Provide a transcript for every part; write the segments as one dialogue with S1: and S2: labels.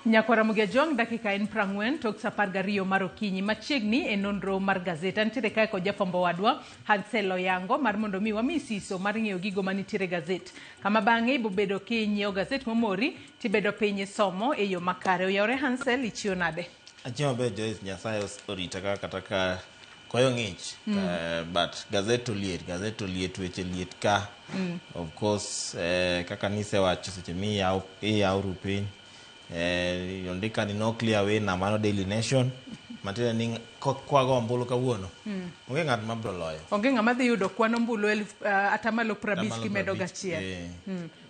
S1: Nyakora Mugejong dakika en prangwen tok sapar gariyo marokinyi machiegni e nonro mar gazeta nitiere kae kod jafwambo wadwa Hansel Oyango mar mondo mi wami siso mar ng'eyo gigo manitiere gazet kama bang'e ibobedo kinyiewo gazet momori tibedo piny somo e yo makare. Oyawre Hansel, ichiwo nade?
S2: Achiemo be Joyce Nyasaye orita kata ka koyo ng'ich but gazet oliet weche liet ka of course kaka nisewacho seche miyaw piny yondika ni no clear way na mano Daily Nation matene ni kwago ombulu kawuono onge ng'at mabro loyo,
S1: onge ng'ama dhi yudo kwan ombulu atamalo 50 kimedo gachiel.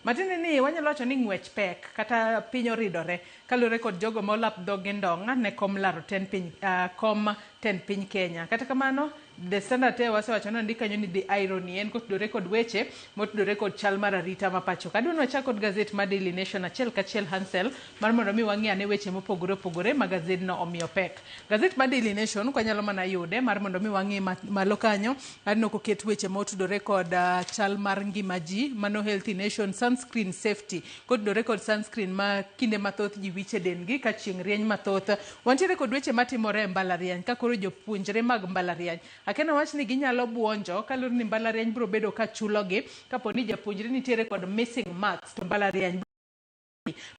S1: Matine ni wanyalo wacho ni ng'wech pek kata piny oridore kalure kod jogo molap dhoge ndong' ne kom laro 10 piny Kenya. Kata kamano The Standard wasewacho ni kanyo ni the irony en kotudore kod weche motudore kod chal mar arita mapacho. Kadwa nwachak kod gazet ma Daily Nation achiel kachiel Hansel mar mondo mi wang'e ane weche mopogore opogore ma gazet no omiyo pek. Gazet ma Daily Nation kwanyalo mana yude mar mondo mi wang'e malo kanyo anno koket weche motudore kod chal mar ngima ji mano Healthy Nation, sunscreen safety kotudore kod sunscreen ma kinde mathoth ji wiche dengi ka chieng' rieny mathoth. Wantiere kod weche matimore e mbalariany ka koro jopuonjre mag mbalariany akena wach ni ginyalo buonjo kalure ni mbalariany bro bedo ka chulogi kapo ni japuonjre nitiere kod missing marks to mbalariany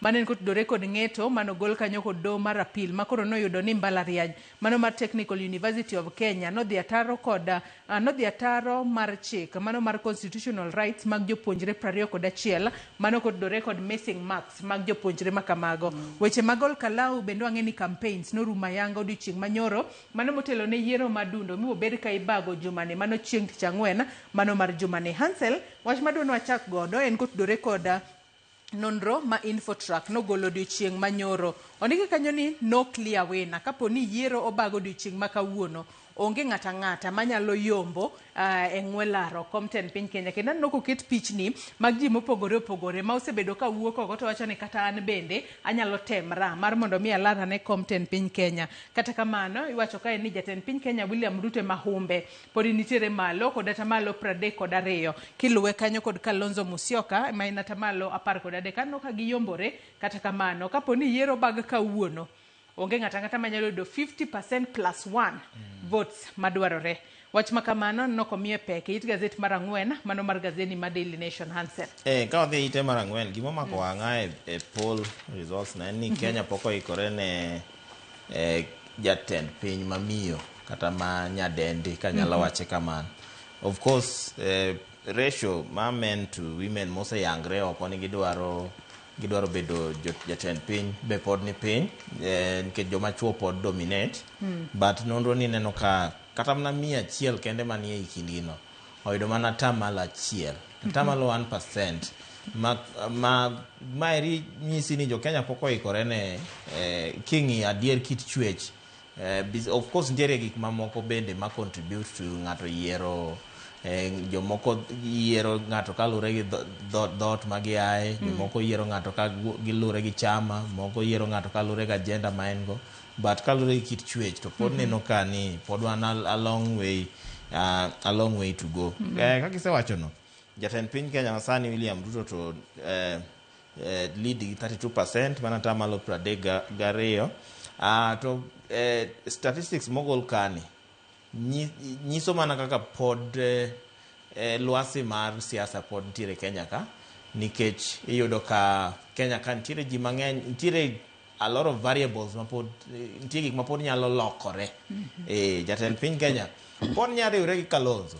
S1: manen kotudore kod ng'eto manogol kanyo kod doho mar apil makoro noyudo ni mbalariany mano mar Technical University of Kenya nodhi ataro mar chik mano mar constitutional rights mag jopuonjre 21 mano kotudore kod missing marks mag jopuonjre makamago. Weche magol kalau bendo ang'e ni campaigns noruma yanga odiochieng' manyoro mano motelo ne yiero madundo mibobed ka ibago jumani mano chieng' tich ang'wen mano mar jumani. Hansel, wach maduono wachak godo en kotudore kod nonro ma Infotrack nogolo odiochieng' manyoro. Ondiki kanyo ni no clear way na kapo ni yiero obago odiochieng' makawuono onge ng'ata manyalo yombo e ng'we laro kom 10 piny Kenya. Kendo no koket pichni mag ji mopogore opogore ma osebedo ka wuok oko to wacho ni kata an bende anyalo temra mar mondo mi alara ne kom 10 piny Kenya. Kata kamano iwacho kae ni jatend piny Kenya William Ruto Mahumbe pod nitiere malo kod atamalo 32 kiluwe kanyo kod Kalonzo Musyoka ma en atamalo 13 kano ka giyombore. Kata kamano kapo ni yiero bag kawuono onge ng'ata manyalo yudo 50% plus 1 votes madwarore. Wach makamano nokomie pek it gazet mar ang'wen mano mar gazeti ma Daily Nation. Hansel,
S2: ka wadhi ite mar ang'wen gima mako wang'a e poll results na ni Kenya poko ikore ne jatend piny mamiyo kata ma nyadendi kanyalo wache kamano. Of course ratio ma men to women mose yangre oko ni gidwaro bedo jatend piny be pod ni piny nikech joma chuo pod dominate but nonro ni neno ka kata mana 100 kende manie i kindino oyudo mana tamalo 1% maeri nyisi ni jo Kenya pok oikore ne kingi adier kit chwech. Of course nitiere gik mamoko bende ma contribute to ng'ato yiero jomoko yiero ng'ato kalure gi dot magiaye, jomoko yiero ng'ato ka gilure gi chama, moko yiero ng'ato kalure gi agenda ma en go, but kalure gi kit chwech to pod neno ka ni pod wan a long way to go. Kaka isewacho no jatend piny Kenya masani William Ruto to lead gi 32% mana tamalo 32 to statistics mogol kani nyiso mana kaka pod lwasi mar siasa pod nitiere Kenya ka nikech iyudo ka Kenya ka nitiere ji mang'eny, nitiere a lot of variables ma pod nitiere gik ma pod nyalo lokore. Jatend piny Kenya pod nyalo riwre gi Kalonzo.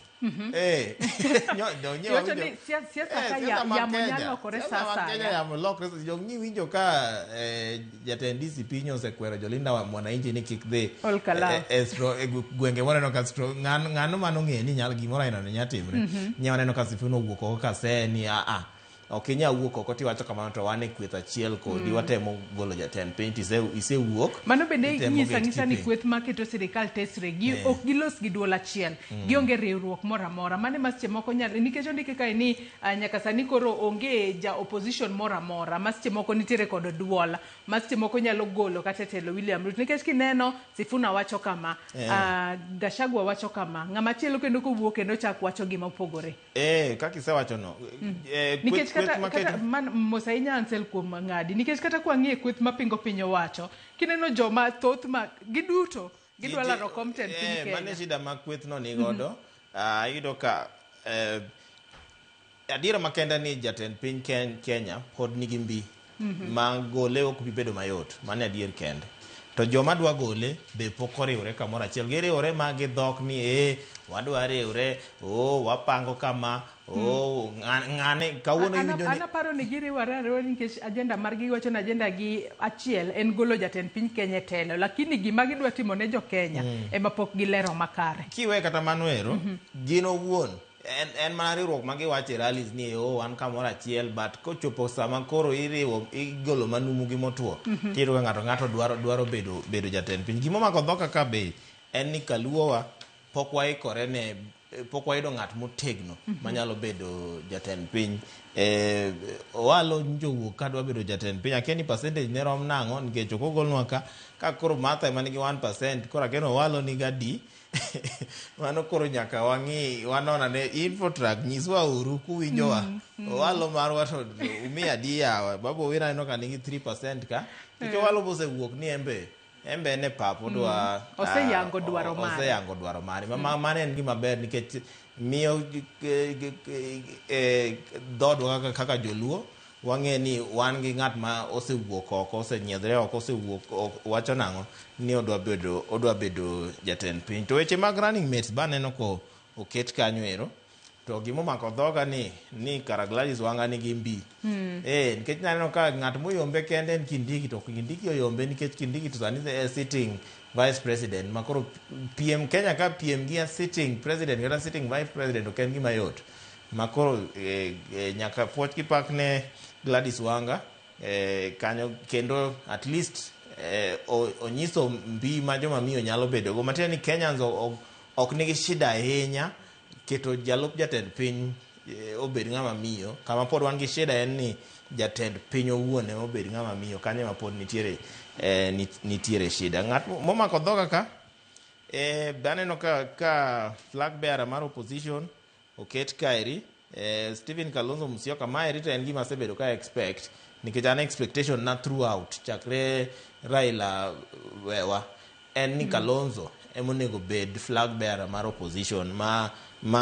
S2: Winjo ka jatend DCP osekwero jolinda mwananchi ni kik dhi gwenge waneno ka ng'ano manong'e ni nyalo gimoro aina nyatimre nyawaneno ka Sifuna owuok oko ka se ni ok inya wuok oko tiwacho kamano to wan e kweth achiel kodi watemo golo jatend piny isewuok.
S1: Mano bende nyisa ni kweth maketo sirikal tesre gi ok gilos gi duol achiel gionge riwruok moro amora mane masche moko nyalo nikech ondike kae ni nyaka sani koro onge ja opposition moro amora masche moko nitiere kod duol masche moko nyalo golo kata telo William Ruto nikech kineno Sifuna wacho kama Gachagua wacho kama ng'ama chielo kendo kowuok kendo chak wacho gima opogore.
S2: Kaka isewacho no
S1: nikech kata man mosainya ansel kuom ngadi nikech kata kwa ngie kweth mapingo piny owacho kineno joma thoth ma giduto gidwa laro content piny Kenya.
S2: Mane shida ma kweth no ni godo. Yudo ka adiera makenda ni jatend piny Kenya pod nigi mbi ma gole ok bi bedo mayot. Mane adier kende. To joma dwa gole be pok oriwre kamoro achiel. Giriwre ma gi dhok ni wadwa riwre, wapango kama, ng'ane kawuono
S1: iwinjo ni ana paro ni giriwre nikech ajenda margi wacho na ajenda gi achiel en golo jatend piny Kenya telo, lakini gima gidwa timo ne jo Kenya ema pok gilero makare.
S2: Kiwe kata mano ero, gin owuon en mana riwruok ma giwacho e rallies ni wan kamoro achiel, but kochopo sama koro iriwo igolo manumu gi motuo, tiyudo ka ng'ato dwaro bedo jatend piny. Gima omako dhoka ka be en ni Kaluowa pok waikore ne pok wayudo ng'at motegno manyalo bedo jatend piny. Owalo njowuok ka dwa bedo jatend piny, akia ni percentage ne rom nang'o nikech ok ogolnwa ka koro Martha ema nigi 1%, koro akia ni Owalo ni gadi. Mano koro nyaka wang'i wanona ne Infotrack nyiswa uru kuwinjowa. Owalo marwa to umi adi yawa. Babu Owino aneno ka nigi 3% ka. Nikech Owalo bosewuok ni embe ne papo dwa
S1: oseyango dwaro
S2: mare. Mane en gima ber nikech miyo dhodwa kaka joluo wang'e ni wan gi ng'at ma osewuok oko, osenyiedhre oko, osewuok wacho nang'o ni odwa bedo jatend piny. To weche mag running mates ba neno ko oket kanyo ero. To gimomako dhoga ni kara Gladys Wanga nigi mbi. Nikech naneno ka ng'at moyombe kende en Kindiki, to Kindiki oyombe nikech Kindiki to sani sitting vice president. Makoro PM Kenya ka PM gi sitting president kata sitting vice president ok en gima yot. Makoro nyaka puoch kipak ne Gladys Wanga kanyo kendo at least onyiso mbi ma joma miyo nyalo bedo go. Matiende ni Kenyans ok nigi shida ahinya keto jalup jatend piny obed ng'ama miyo. Kama pod wan gi shida en ni jatend piny owuon ema obed ng'ama miyo, kanyo ma pod nitiere shida. Ng'at momako dhoga ka aneno ka flag bearer mar opposition oket kaeri, Stephen Kalonzo Musyoka. Maeri to en gima asebedo ka expect nikech an expectation na throughout chakre Raila wewa en ni Kalonzo emonego bed flag bearer mar opposition ma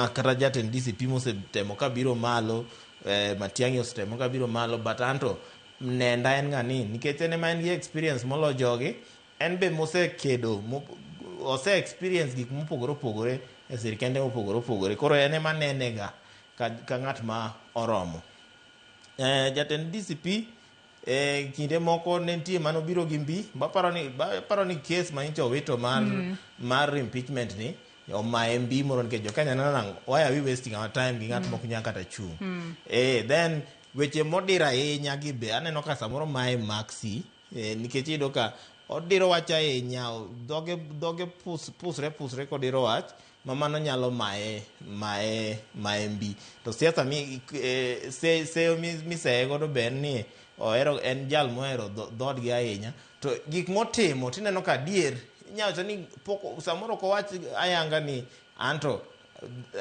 S2: kata jatend DCP mosetemo kabiro malo, Matiang'i osetemo kabiro malo, but anto nenda en ng'ani nikech en ema en gi experience molo jogi. En be mosekedo ose experience gik mopogore opogore e sirkende mopogore opogore, koro en ema nenega ka ng'at ma oromo. Jatend DCP kinde moko ne nitie manobiro gi mbi. Baparo ni case ma nyicha owito mar impeachment ni omaye mbi moro nikech jokenya neno why are we wasting our time gi ng'at mok nyaka kata chung'. Then weche modira ahinya gi be aneno ka samoro mae Maxi nikech iyudo ka odiro wach ahinya, dhoge pusre kodiro wach mamano nyalo maye mbi. To siasa seyo miseye godo ber ni en jal mohero dhodgi ahinya. To gik motimo tineno ka adier inyawacho ni samoro ko wach ayanga ni anto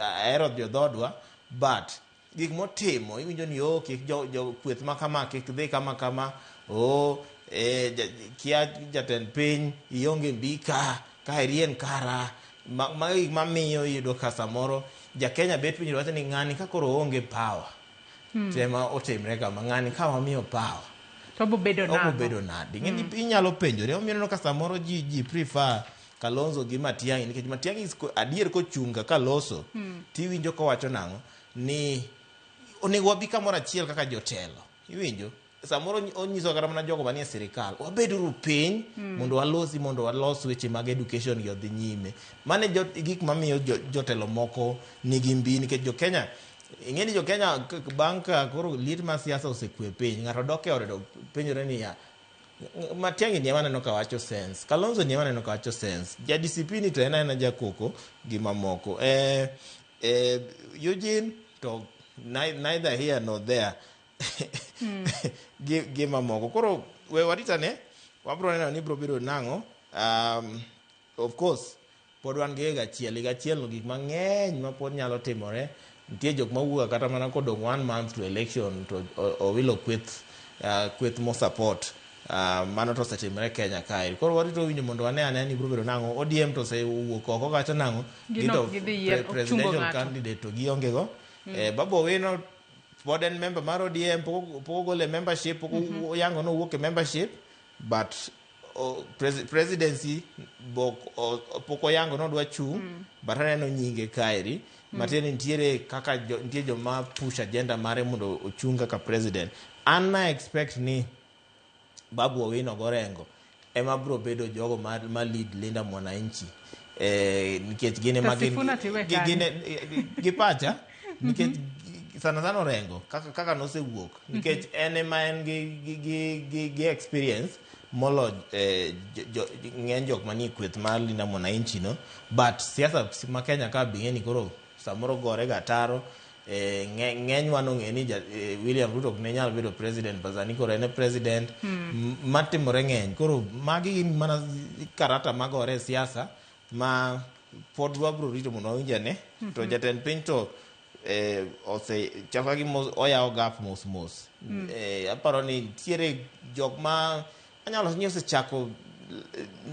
S2: ahero jodhodwa, but gik motimo iwinjo ni kik jo kweth makama kik dhi kama kia jatend piny ionge mbi ka irien kara mamiyo iyudo ka samoro jakenya bet piny wacho ni ng'ani ka koro onge power tema otimre kama, ng'ani ka wamiyo power
S1: to obobedo
S2: nadi. Inyalo penjore omiyo ka samoro ji prefer Kalonzo gi Matiang'i nikech Matiang'i adier kochunga kaloso tiwinjo kowacho nang'o ni onego wabi kamoro achiel kaka jotelo. Iwinjo samoro onyiso kata mana jogo manie sirikal wabeduru piny mondo walos weche mag education gi odhi nyime. Mane gik mamiyo jotelo moko nigi mbi nikech jokenya ing'eni jokenya bang' ka koro lit mar siasa osekwe piny, ng'ato dok e ode penjore ni Matiang'i ni ema neno ka wacho sense, Kalonzo ni ema neno ka wacho sense, ja DCP ni to ena jakoko gi mamoko. Eugene to neither here nor there. Gi mamoko. Koro we waritane wabro neno ni bro biro nang'o. Of course pod wan gi higa achiel no gik mang'eny ma pod nyalo timore nitie jok mawuok kata mana kodong 1 month to election to owilo kweth mo support. Mano to osetimre Kenya kae. Koro warito winjo mondo ane ni biro bedo nang'o. ODM to osewuok oko kata nang'o gito presidential candidate to gionge go. Babu Owino pod en member mar ODM, pok gole membership, pok yango no wuok e membership, but presidency pok oyango no dwa chung, but aneno nyinge kaeri. Matieni nitie joma push agenda mare mondo ochung kaka president. An na expect ni Babu Owino gorengo ema bro bedo jogo ma lead Linda Mwananchi, nikech gine gipacha nikech sana orengo kaka nosewuok, nikech en ma en gi experience molo ng'eny jok manie kweth mar Linda Mwananchi no, but siasa ma Kenya ka bing'eni koro samoro gore gataro. Ng'eny wano ng'eni William Ruto ne nyalo bedo president, bazani koro en president. Matimore ng'eny, koro magi gin mana karata magore siasa ma pod wabro rito mondo winjane. To jatend piny to ose chaka gi oyawo gap mos. Aparo ni tiere jok ma anyalo nyose chako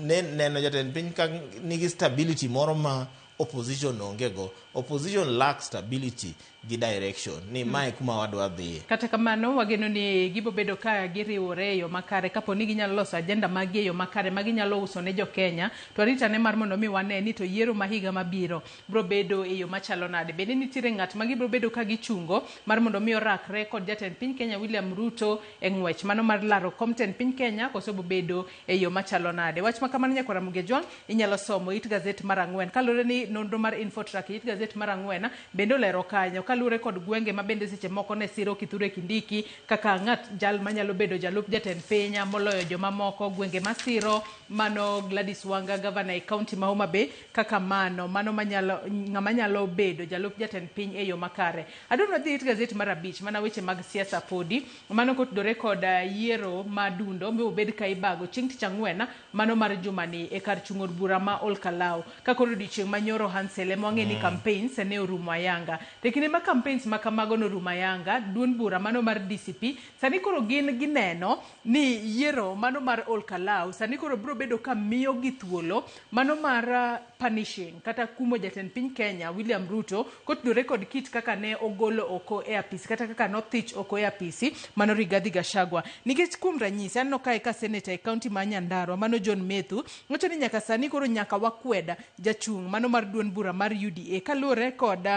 S2: neno jatend piny ka nigi stability moro ma opposition ongego. Opposition lacks stability gi direction ni mae kuma wadwa dhi.
S1: Kata kamano wageno ni gibo bedo ka giriwore e yo makare kapo ni ginyalo loso agenda magi e yo makare ma ginyalo uso ne jo Kenya. To arita ne mar mondo mi wane ni to yiero mahiga mabiro bro bedo e yo machalo nade. Bende nitiere ng'at ma gibro bedo ka gichungo mar mondo mi orakre kod jatend piny Kenya William Ruto e ng'wech mano mar laro komten piny Kenya koso bo bedo e yo machalo nade. Wach ma kamano nyakora Mugejwang inyalo somo it gazet mar Ang'wen kalore ni nonro mar Infotrack it gazet mar Ang'wen bende olero kanyo kalure kod gwenge ma bende seche moko ne siro Kithure Kindiki kaka ng'at jal manyalo bedo jalup jatend piny moloyo joma moko. Gwenge masiro mano Gladys Wanga governor e county ma Homa Bay kaka mano ng'ama nyalo bedo jalup jatend piny e yo makare. Adwaro dhi it gazet mar Abich mana weche mag siasa podi mano kotudore kod yiero madundo mi obed ka ibago chieng' tich Ang'wen mano mar jumani e kar chung'od bura ma Olkalau kakoro odiochieng' manyoro Hansel ema wang'e ni campaigns ne orumo ayanga. Tekine ma campaigns ma kamago no orumo ayanga, duond bura mano mar DCP sani koro gin gineno ni yiero mano mar Olkalau sani koro bro bedo ka miyo gi thuolo mano mar punishing kata kumo jatend piny Kenya William Ruto kotudore kod kit kaka ne ogolo oko e apisi kata kaka nothich oko e apisi mano Rigathi Gachagua. Nikech kuom ranyisi anno kae ka senator e county ma Nyandarua mano John Methu wacho ni nyaka sani koro nyaka wakweda jachung' mano mar duond bura mar UDA kalure kod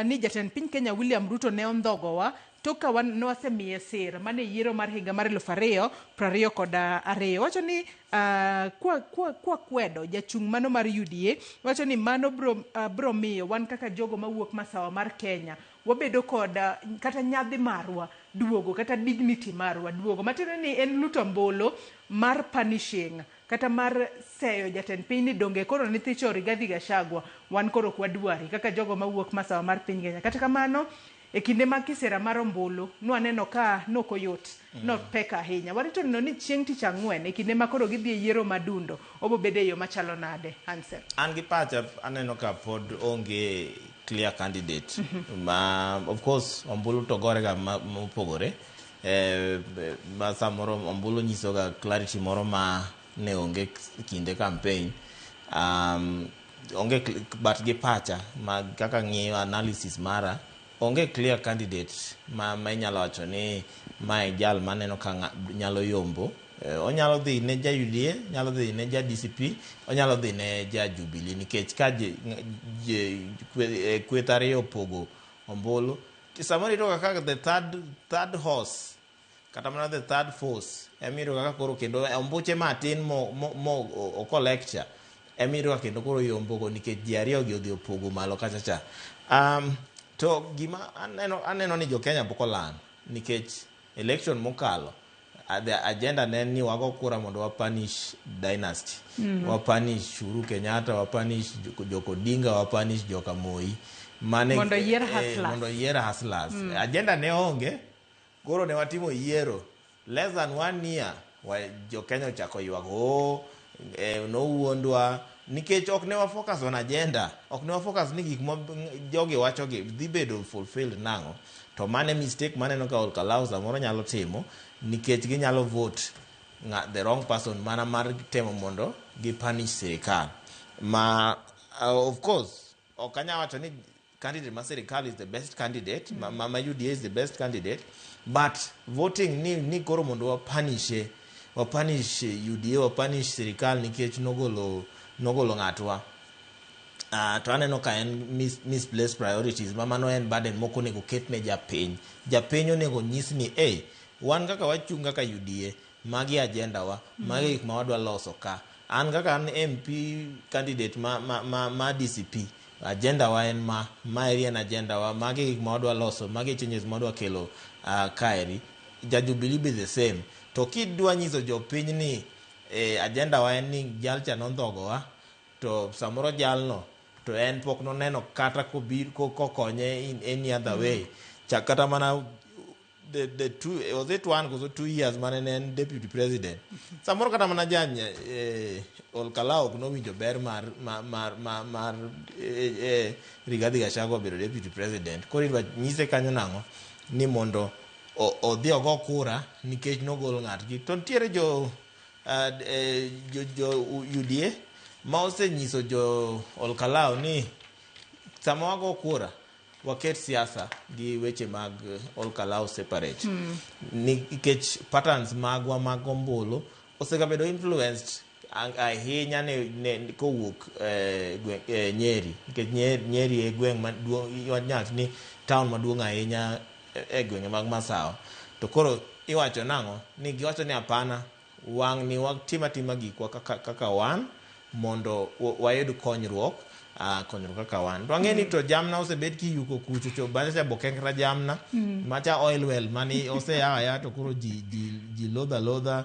S1: ni jatend piny Kenya William Ruto ne ondhogowa toka wasemiye sir mane yiero mar higa mar 2022. Wacho ni kwa kwedo jachung' mano mar UDA wacho ni mano bro miyo wan kaka jogo mawuok masawa mar Kenya wabedo kod kata nyadhi marwa duogo kata dignity marwa duogo matino ni en luto mbolo mar punishing kata mar seyo jatend piny ni donge koro nithicho Rigathi Gachagua wan koro kwadwari kaka jogo mawuok masawa mar piny Kenya. Kata kamano e kinde mag kisera mar ombulu nwaneno ka nokoyot not pek ahinya. Warito neno ni chieng' tich Ang'wen e kinde ma koro gidhi e yiero madundo obo bede yo machalo nade Hansel.
S2: An gi pacha aneno ka pod onge clear candidate ma of course ombulu to gore ga mopogore ma samoro ombulu nyiso ga clarity moro ma ne onge kinde campaign onge but gi pacha ma kaka ng'iyo analysis mara onge clear candidate ma inyalo wacho ni ma jal maneno ka nyalo yombo. Onyalo dhi ne ja UDA, nyalo dhi ne ja DCP, onyalo dhi ne ja Jubilee nikech ka kweth ariyo pogo ombulu samoro ito kaka the third horse kata mana the third force emiro kaka koro kendo ombuche matin mo lecture emiro kaka kendo koro yombogo nikech ji ariyo gi odhi opogo malo kachacha. To gima aneno ni jo Kenya pok olan nikech election mokalo the agenda ne ni wago kura mondo wapanish dynasty, wapanish Uhuru Kenyatta, wapanish Joko Odinga, wapanish Joka Moi mane
S1: mondo yier
S2: hustlers. Agenda ne onge, koro ne watimo yiero less than 1 year jo Kenya chako ywak no wuondwa nikech ok ne wa focus on agenda, ok ne wa focus ni gik jogi wachogi dhi bedo fulfilled nango, to mane mistake maneno ka Olkalau samoro nyalo timo nikech ginyalo vote the wrong person mana mar temo mondo gi punish sirikal. Of course ok anya wacho ni candidate ma sirikal is the best candidate, ma UDA is the best candidate, but voting ni koro mondo wa punish UDA, wa punish sirikal nikech nogolo ng'atwa. To aneno ka en misplaced priorities, mano en burden moko nego ket ne japiny onego nyis ni wan kaka wachung' kaka UDA, magi agenda wa, magi gik ma wadwa loso ka. An kaka an MP candidate ma DCP, agenda wa en ma area na agenda wa, magi gik ma wadwa loso, magi changes ma wadwa kelo kaeri. Jubilee be the same. To kidwa nyiso jopiny ni agenda wa en ni jalcha nondhogo wa, to samoro jalno to en pok noneno kata kokonye in any other way. Kata mana the two, was it 1 or 2 years mane en deputy president, samoro kata mana janya Olkalau no winjo ber mar Rigathi Gachagua bedo deputy president. Koro idwa nyise kanyo nango ni mondo odhi ogo kura nikech nogol ng'atgi. To nitiere jo UDA ma osenyiso jo Olkalau ni sama wago kura waket siasa gi weche mag Olkalau separate, nikech patterns magwa mag ombulu osegabedo influenced ahinya ne kowuok Nyeri, nikech Nyeri e gweng' maduong' ni town maduong' ahinya e gwenge mag Masawa. To koro iwacho nango ni giwacho ni hapana, wang' ni watima gikwa kaka wan mondo wayud konyruok kaka wan. To ang'e ni to jamna osebed kiyuko kucho cho base bokengra jamna macha oil well mani oseaya to koro ji lodha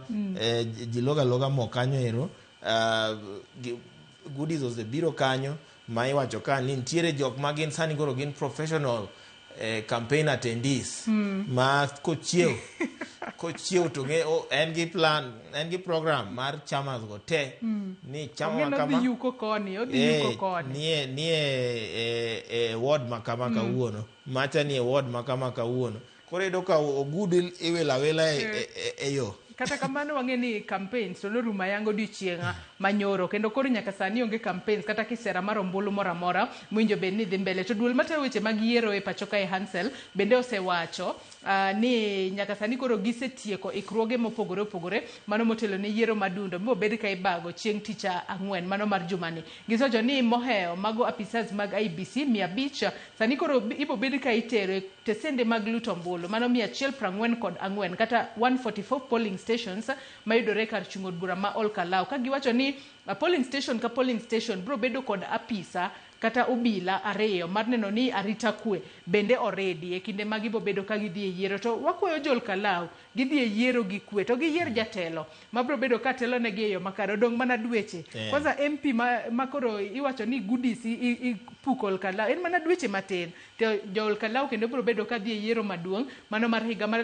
S2: ji loga mo kanyo ero. Goodies osebiro kanyo ma iwacho ka ni nitiere jok ma gin sani koro gin professional campaign attendees ma kochiew to en gi plan, en gi program mar chamas go te ni chama kama nie ward makama kawuono, macha nie ward makama kawuono. Koro edo ka ogudil iwela e yo.
S1: Kata kamano wang'e ni campaigns to noruma yango odiochieng' manyoro, kendo koro nyaka sani onge campaigns kata kisera mar ombulu moramora mwinjo bed ni dhi mbele. To duol matayo weche mag yiero e pacho kae Hansel bende osewacho ni nyaka sani koro gisetieko ikruoge mopogore opogore mano motelo ne yiero madundo mo bed ka ibago chieng' tich ang'wen mano mar jumani. Gisojo ni moheo mago apisas mag IBC 500 sani koro ibo bed ka itero tesende mag luto ombulu mano 144 kata 144 polling stations mayudore kar chung' od bura ma Olkalau, ka giwacho ni polling station ka polling station bro bedo kod apisa kata obila 2 mar neno ni arita kwe bende already e kinde ma gibo bedo ka gidhi e yiero. To wakwayo jo Olkalau gidhi e yiero gi kwe to giyier jatelo ma bro bedo ka telo negi e yo makare. Odong' mana dweche kwanza MP ma koro iwacho ni goodies ipuko Olkalau en mana dweche matin to jo Olkalau kendo bro bedo ka dhi e yiero maduong' mano mar higa mar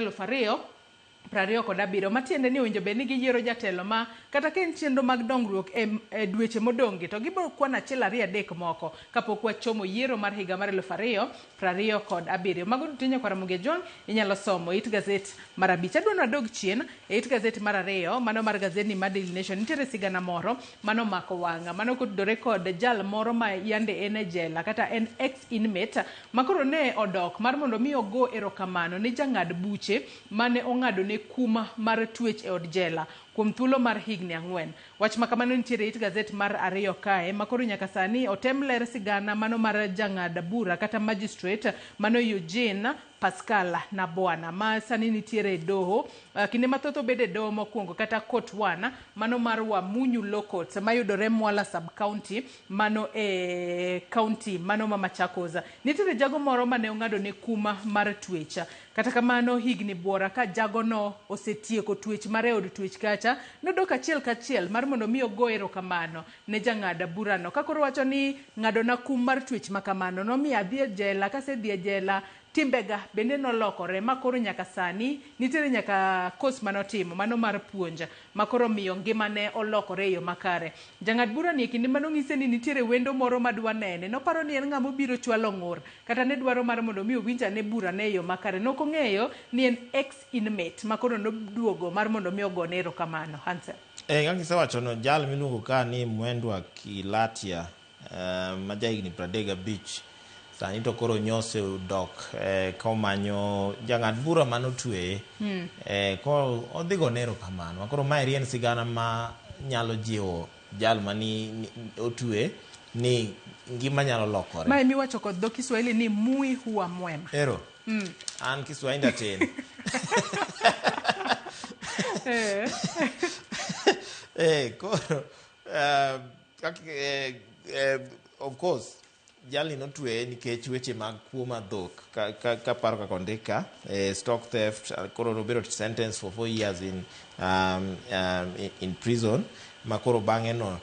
S1: 2027, matiende ni owinjo bed ni giyiero jatelo ma kata ka en chenro mag dongruok e dweche modong'gi to gibiro kwan 1, 2, 3 moko kapok wachomo yiero mar higa mar 2027. Mago dutinyo Kwaramoge John inyalo somo it gazet mar 5. Adwano adog chien e it gazet mar 2 mano mar gazeti mar Daily Nation. Nitiere sigana moro mano mako wang'a mano kotudore kod jal moro ma yande en e jela kata en ex inmate makoro ne odok mar mondo mi ogo erokamano ne jang'ad buche mane ong'ado ne kuma mar twech e od jela kuom thuolo mar higni 4. Wach makamano nitiere it gazet mar 2 kae makoro nyaka sani otem ler sigana mano mar jang'ad bura kata magistrate mano Eugene Pascal Nabwana ma sani nitiere doho kinde mathoth obede doho mokwongo kata court 1 mano mar Wamunyu Law Court mayudore Mwala sub county mano e county mano ma Machakos. Nitiere jago moro mane ong'ado ne kuma mar twech, kata kamano higni buora ka jago no osetieko twech mare od twech kacha nodok achiel kachiel mar mondo mi ogo erokamano ne jang'ad burano. Kakoro wacho ni ng'ado na kum mar twech makamano no mi adhi e jela, kase dhi e jela timbega bende nolokore makoro nyaka sani nitiere nyaka kos manotimo mano mar puonja makoro miyo ngimane olokore e yo makare. Jang'ad bura ni kinde manong'ise ni nitiere wendo moro madwa nene, noparo ni en ng'ama biro chwalo ng'ur kata ne dwaro mar mondo mi owinja ne bura ne e yo makare. Nok ong'eyo ni en ex inmate makoro noduogo mar mondo mi ogone erokamano. Hansel.
S2: Kaka isewacho no, jal miluongo ka ni Mwendwa Kilatia ma jahigni 35 sani to koro nyose dok komanyo jang'ad bura manotweye ko odhi gone erokamano. Koro mae en sigana ma nyalo jiwo jal mani otwe ni ngima nyalo lokore.
S1: Mae miwacho kod dho Kiswahili ni mui huwa mwema.
S2: Ero. An Kiswahili datin. Koro of course jali notwe nikech weche mag kuo madhok ka paro kaka ondika stock theft. Koro nobiro sentence for 4 years in prison makoro bang'e no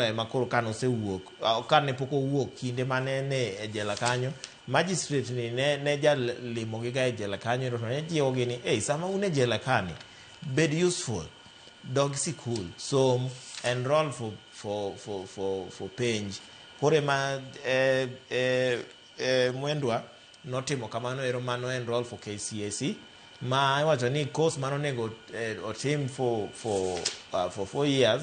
S2: ema koro kane osewuok kane pok owuok kinde mane ne e jela kanyo magistrate ni ne jalimogi ga e jela kanyo to ne jiwogi ni sama un e jela kani bed useful, dog sikul, som, enroll for penj. Kore ma Mwendwa notimo kamano ero mano enroll for KCSE ma iwacho ni course mano nego otim for 4 years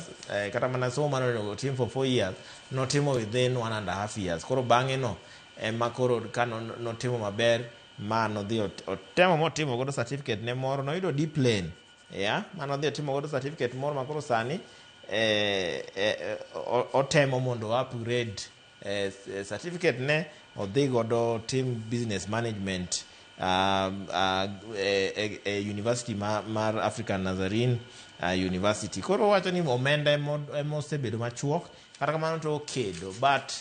S2: kata mana somo mano nego otim for 4 years notimo within 1.5 years. Koro bang'e no ema koro ka notimo maber ma nodhi otemo motimo godo certificate ne moro noyudo D plane mano dhi otimo godo certificate moro makoro sani otemo mondo upgrade certificate ne odhi godo team business management university mar African Nazarene University. Koro wacho ni omenda emosebedo machuok kata kamano to okedo but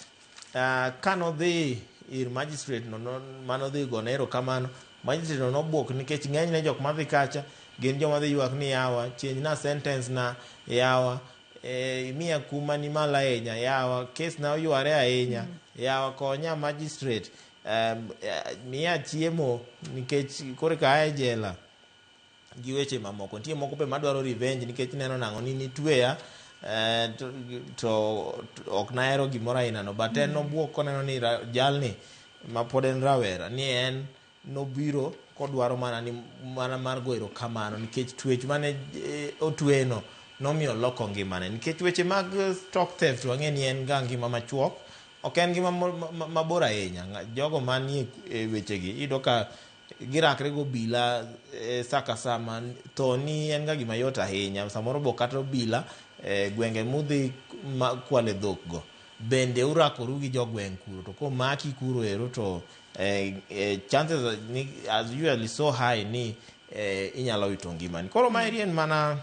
S2: kanodhi ir magistrate no manodhi gone erokamano magistrate no nobuok nikech ng'enyne jok madhi kacha gin joma dhi ywak ni yawa change na sentence na yawa miya kuma ni mala ahinya yawa case na oyware ahinya yawa konya magistrate miya chiemo nikech kore ka e jela gi weche mamoko. Nitie moko be madwaro revenge nikech neno nang'o ni nitweya to ok nahero gimoro aina no but en nobuok koneno ni jalni ma pod en rawera ni en nobiro kodwaro mana mar go erokamano nikech twech mane otweno nomiyo loko ngimane nikech weche mag stock theft wang'e ni en ga ngima machuok, ok en ngima mabor ahinya. Jogo manie wechegi iyudo ka girakre go bila saka sama to ni en ga gima yot ahinya. Samoro bo kata obila gwenge mudhi kwale dhok go bende urakoru gi jogweng' kuro to komaki kuro ero to chances ni as usually so high ni inyalo wito ngimani. Koro maeri en mana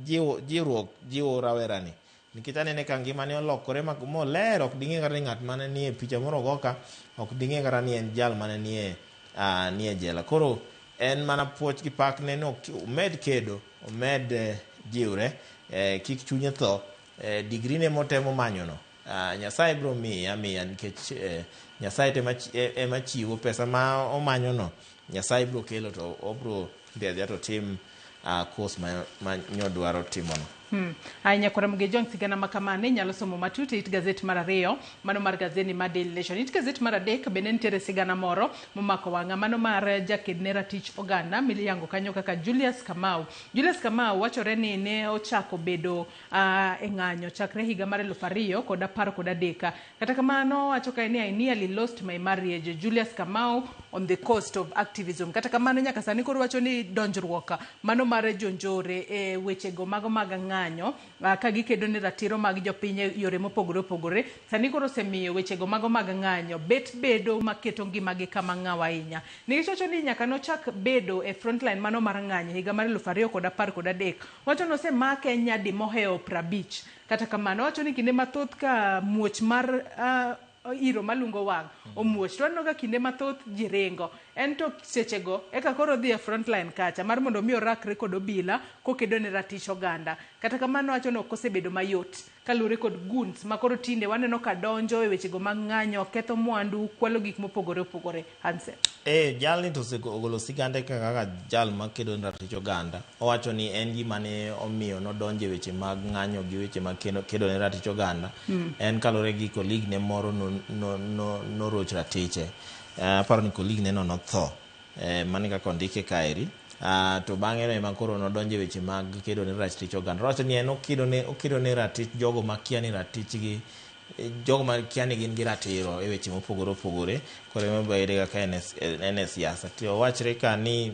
S2: jiwo rawerani nikech anene ka ngimane olokore moler. Ok ding'e kata ni ng'at mane nie picha moro goka ok ding'e kata ni en jal mane nie jela. Koro en mana puoch gi pak ne no omed kedo omed jiwre kik chunye tho. Degree ne motemo manyono Nyasaye bro miya nikech Nyasaye ema chiwo pesa ma omanyono. Nyasaye bro kelo to obro ndedhi to tim course ma nyodwaro timono.
S1: Ainya kwa mge jong sigana makamane nyalo somo matute it gazeti mara riyo mano mar gazeti ma Daily Nation. It gazeti mara dek benen tere sigana moro momako wanga mano mar jaked ne ratich oganda miliyango kanyo kaka Julius Kamau. Julius Kamau wachore ni ne ochako bedo e ng'anyo chakre higa mar 2013 kata kamano wacho ka ni I nearly lost my marriage. Julius Kamau on the coast of activism. Kata kamano nyaka sani koro wacho ni donjruok mano mar jonjore e weche go mago mag ng'anyo ka gikedo ne ratiro mag jopiny yore mopogore opogore. Sani koro semiyo weche go mago mag ng'anyo bedo maketo ngimagi kama ng'awa ahinya. Nikech wacho ni nyaka nochak bedo e frontline mano mar ng'anyo higa mar 2013 wacho no semake nyadi moheo 50. Kata kamano wacho ni kinde mathoth ka muoch mar iro malungo wang omuoch to anoga kinde mathoth jirengo en to sechego eka koro dhi e frontline kacha mar mondo mi orakre kod obila kokedo ne ratich oganda. Kata kamano wacho ni ok osebedo mayot kalure kod guns ma koro tinde waneno ka donjo e wechego mag ng'anyo, ketho mwandu, kwalo gik mopogore opogore. Hansen.
S2: Jalni to ogolo sigande kaka jal makedo ne ratich oganda. Owacho ni en gima ne omiyo nodonje weche mag ng'anyo gi weche mag kedo ne ratich oganda. En kalure gi colleague ne moro noroch ratiche. Aparo ni colleague ne no notho. Mane kaka ondike kaeri. To bang'e no ema koro nodonje weche mag kedo ne ratich oganda. Owacho ni en okedo ne ratich jogo makia ni ratich gi jogo ma kia ni gin gi ratiro e weche mopogore opogore. Koro ema bayede kaka en e siasa. To wachre ka ni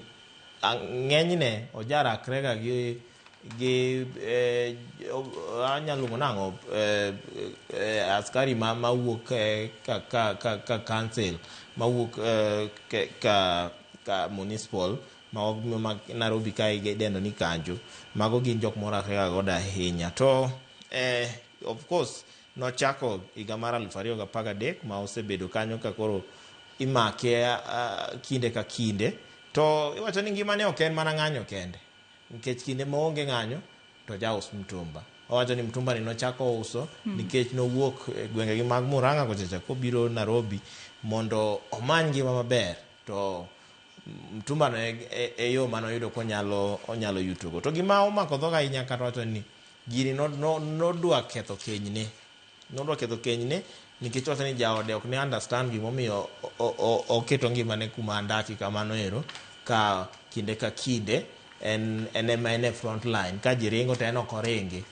S2: ng'enyne ojarakre ga gi anyalo luongo nang'o askari mawuok ka council mawuok ka municipal ma Nairobi ka idendo ni Kanjo. Mago gin jok morakre ga godo ahinya. To of course nochako higa mar 2013 ma osebedo kanyo ka koro imake kinde ka kinde. To iwacho ni ngimane ok en mana ng'anyo kende, nikech kinde maonge ng'anyo to jaus mtumba. Owacho ni mtumba ni nochako uso nikech nowuok e gwengegi mag Murang'a kochacha kobiro Nairobi mondo omany ngima maber. To mtumba no e yo manoyudo konyalo yutogo. To gima omako dhoga ahinya kata wacho ni gini nodwa ketho kenyne. Nodwa ketho kenyne nikech wacho ni jaode ok ne understand gimomiyo oketo ngimane kuma andaki kamano ero, ka kinde ka kinde en ema en e front line. Ka jiringo to en ok oringi.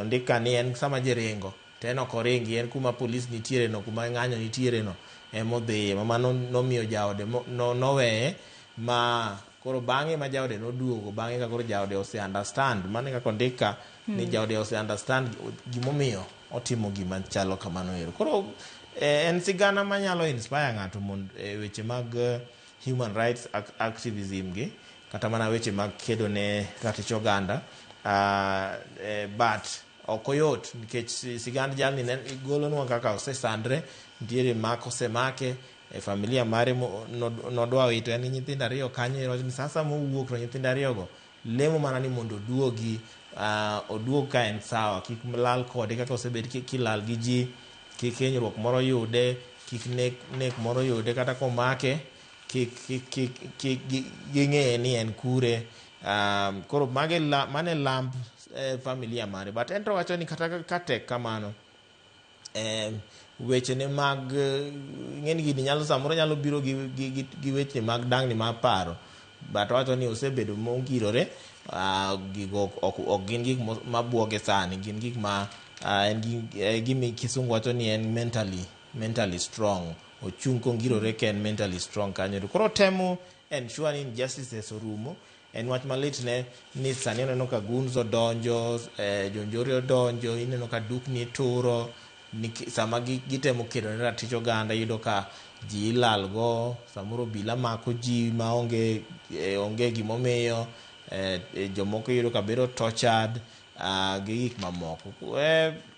S2: Ondika ni en sama jiringo to en ok oringi, en kuma polis nitiere no, kuma ng'anyo nitiere no emodhiye. Mano nomiyo jaode noweye, ma koro bang'e ma jaode noduogo, bang'e ka koro jaode ose understand, mane kaka ondika ni jaode ose understand gimomiyo otimo gima chalo kamano ero. Koro en sigana manyalo inspire ng'ato mondo weche mag human rights activism gi, kata mana weche mag kedo ne ratich oganda. But ok oyot nikech sigand jalni ne golonwa kaka osesandre, nitiere mak osemake, familia mare nodwa wito, en gi nyithindo 2 kanyo ero. Ni sasa mowuok to nyithindo 2 go lemo mana ni mondo oduog ka en sawa, kik lal kode kaka osebed kilal gi ji, kik hinyruok moro yude, kik nek moro yude, kata komake kik ging'e ni en kure. Koro mane lamb familia mare. But en to wacho ni kata katek kamano, weche ne mag ng'eni gini nyalo samoro nyalo biro gi weche mag dang'ni mar paro. But wacho ni osebedo mongirore. Gigo ok gin gik mabuoge sani, gin gik ma en gimi kisungu wacho ni en mentally strong. Ochung' kongirore ka en mentally strong kanyo. Koro temo ensure ni injustices orumo. En wach malit ne ni sani oneno ka guns odonjo, jonjore odonjo, ineno ka dukni turo. Sama gitemo kedo ne ratich oganda, iyudo ka ji ilal go, samoro obila mako ji ma onge gimomiyo. Jomoko iyudo ka bedo tortured gi gik mamoko.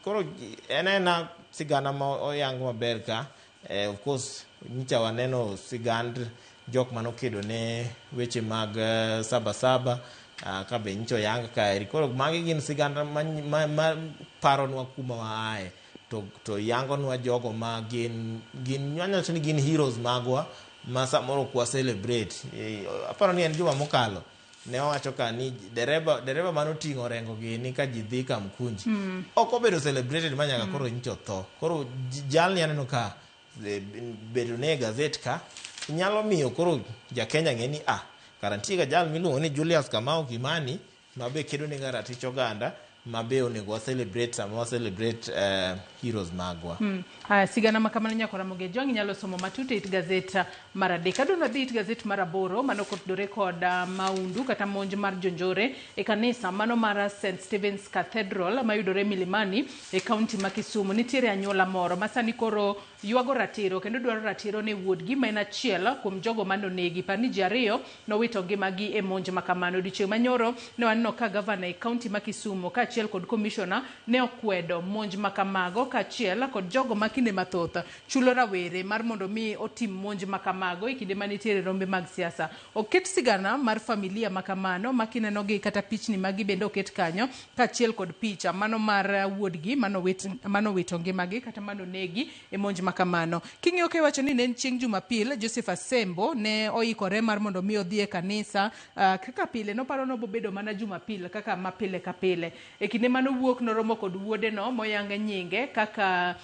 S2: Koro en sigana ma oyango maber ka. Of course nyicha waneno sigand jok manokedo ne weche mag Sabasaba, ka be nyicha oyang kaeri. Koro magi gin siganda ma paronwa kuma waaye, to yangonwa jogo ma gin nyanyacho ni gin heroes magwa ma samoro kwa celebrate. Aparo ni en juma mokalo ne owacho ka ni dereba manoting'o rengo gini ka ji dhi Kamkunji ok obedo celebrated manyaka koro nyicha otho. Koro jalni aneno ka bedo ne gazet ka nyalo miyo koro ja-Kenya ng'e ni kara nitie ga jal miluongo ni Julius Kamau Kimani ma be kedo ne ratich oganda, ma be onego wa celebrate sama wa celebrate heroes magwa.
S1: Sigana makamano nyako Ramogi Jwang' nyalo somo matut e it gazet mar 3. Adwa dhi it gazet mar 8 mano kotudore kod maundu kata monj mar jonjore e kanisa mano mar St. Stephen's Cathedral mayudore Milimani e kaunti ma Kisumu. Nitiere anyuola moro masani koro yuago ratiro kendo dwaro ratiro ne wuodgi ma en achiel kuom jogo manonegi. Pani ji 2 nowito ngimagi e monj makamano. Odiochieng' manyoro ne waneno ka gavana e kaunti ma Kisumu ka achiel kod commissioner ne okwedo monj makamago kaachiel kod jogo makinde mathoth chulo rawere mar mondo mi otim monj makamago e kinde manitiere rombe mag siasa. Oket sigana mar familia makamano makinenogi kata pichni magi bende oket kanyo kaachiel kod picha mano mar wuodgi mano wito ngimagi kata mano negi e monj makamano. King'iyo kiwacho ni ne en chieng' Jumapil, Joseph Asembo ne oikore mar mondo mi odhi e kanisa kaka pile. Noparo nobobedo mana Jumapil kaka mapile ka pile. E kinde manowuok noromo kod wuode no moyang nyinge kaka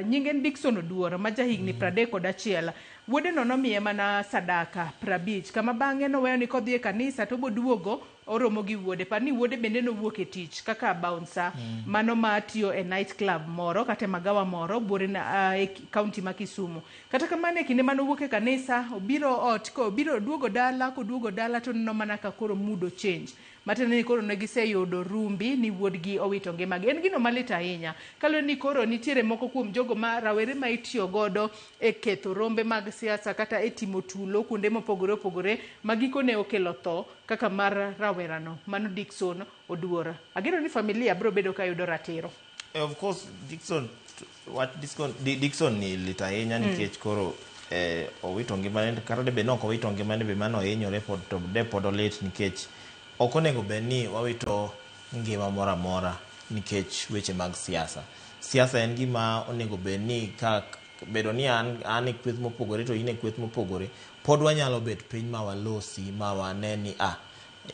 S1: nyinge Dickson Oduor ma jahigni 31. Wuode no nomiye mana sadaka 50 kama bang'e noweyo ni kodhi e kanisa to boduogo oromo gi wuode. Pani wuode bende nowuok e tich kaka bouncer mano matiyo e night club moro kata magawa moro buore na e kaunti ma Kisumu. Kata kamano e kinde manowuok e kanisa obiro ot ko obiro duogo dala to no mana ka koro mudo change. Matene ni koro negiseyudo rumbi ni wuodgi owito ngimagi. En gino malit ahinya. Kalo ni koro nitiere moko kuom jogo ma rawere ma itiyo godo e ketho rombe mag siasa kata e timo tulo kuonde mopogore opogore magikone okelo tho kaka mar rawerano mano Dickson Oduor. Ageno ni familia bro bedo ka yudo ratiro.
S2: Of course Dickson ni lit ahinya nikech koro owito ngimane kata de be nok owito ngimane be mano hinyore pod olit nikech ok onego bed ni wawito ngima moro amora nikech weche mag siasa. Siasa en gima onego bed ni ka bedo ni an e kweth mopogore to in e kweth mopogore, pod wanyalo bet piny ma walosi ma wane ni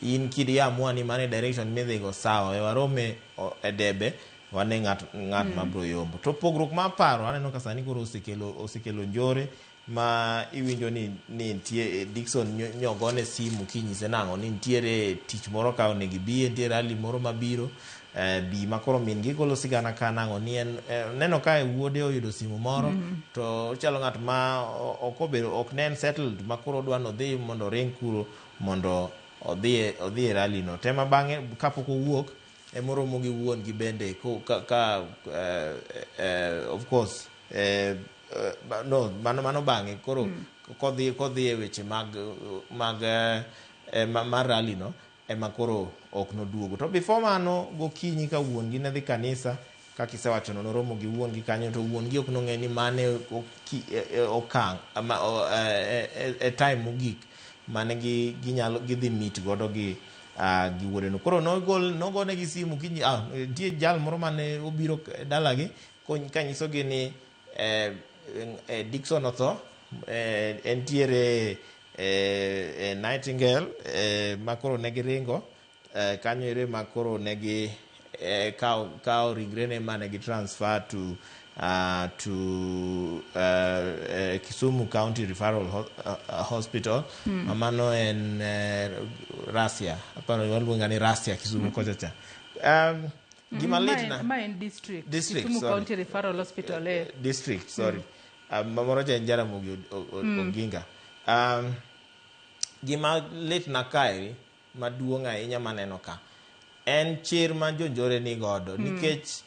S2: in kidi amua ni mane direction midhigo sawa warome e debe wane ng'at mabro yombo. To pogruok ma paro aneno ka sani koro osekelo njore ma iwinjo ni nitie Dickson nyogone simu kinyise nang'o ni nitiere tich moro ka onego bi, nitiere rally moro mabiro bi makoro min gi golo sigana ka nang'o ni neno ka wuode oyudo simu moro to chalo ng'at ma ok nen settled makoro odwa nodhi mondo ring kuro mondo odhi e rally no tema bang'e kapok owuok moromo gi wuon gi bende of course no mano bang'e koro kodhi e weche mag rally no ema koro ok noduogo. To before mano gokinyi ka wuon gi ne dhi kanisa kaka isewacho noromo gi wuon gi kanyo to wuon gi ok nong'e ni mane okang' e time mogik mane gidhi meet godo gi wuode no. Koro nogone gi simu kinyi nitie jal moro mane obiro dalagi kanyisogi ni Dickson otho, entiere Nightingale makoro negi ringo kanyo ere makoro negi kao ringrene manegi transfer to Kisumu County Referral Hospital mamano en Rasia aparo waluonga ni Rasia Kisumu kochacha gima litna
S1: in district Kisumu County Referral Hospital
S2: district sorry mamoro jenjara mugi Oginga gima litna kae maduong' ahinya maneno ka en chir ma jonjore ni godo nikech